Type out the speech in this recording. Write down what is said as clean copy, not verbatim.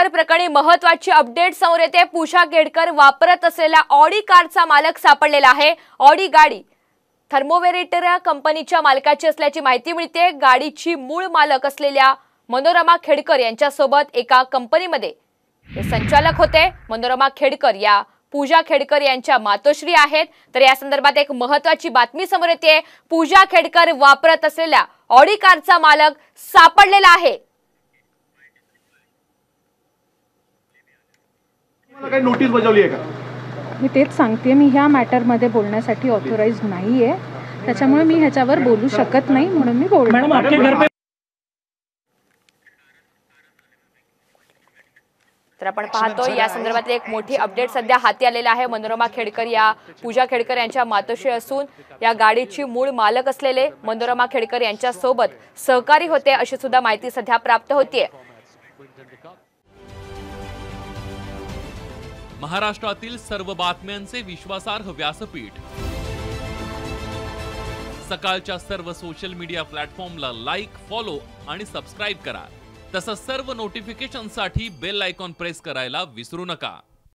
खेडकर प्रकरणी महत्त्वाची अपडेट समोर येते। पूजा खेडकर वापरत असलेल्या ऑडी कारचा मालक सापडलेला आहे। ऑडी गाडी थर्मोवेरेटर कंपनीच्या मालकाची असल्याची माहिती मिळते। गाडीची मूळ मालक असलेल्या मनोरमा खेडकर यांच्यासोबत एका कंपनीमध्ये ते संचालक होते। मनोरमा खेडकर या पूजा खेडकर यांच्या मातोश्री आहेत। तर या संदर्भात एक महत्त्वाची बातमी समोर येते। पूजा खेडकर वापरत असलेल्या ऑडी कारचा मालक सापडलेला आहे। काही नोटीस बजावली आहे का? मी तेच सांगते, मी ह्या मॅटर मध्ये बोलण्यासाठी ऑथराइज्ड नाहीये, त्याच्यामुळे मी ह्याच्यावर बोलू शकत नाही, म्हणून मी बोलतो। मॅडम आपके घर पे तर आपण पाहतो या संदर्भात एक मोठी अपडेट सध्या हाती आलेला आहे। मनोरमा खेडकर या पूजा खेडकर यांच्या मातोश्री असून या गाडीची मूळ मालक असलेले मनोरमा खेडकर यांच्या सोबत सहकारी होते अशी सुद्धा माहिती सध्या प्राप्त होतीये। महाराष्ट्रातील सर्व बातम्यांचे विश्वासार्ह व्यासपीठ सकाळच्या सर्व सोशल मीडिया प्लॅटफॉर्मला लाईक, फॉलो आणि सबस्क्राईब करा। तसंच सर्व नोटिफिकेशनसाठी बेल आयकॉन प्रेस करायला विसरू नका।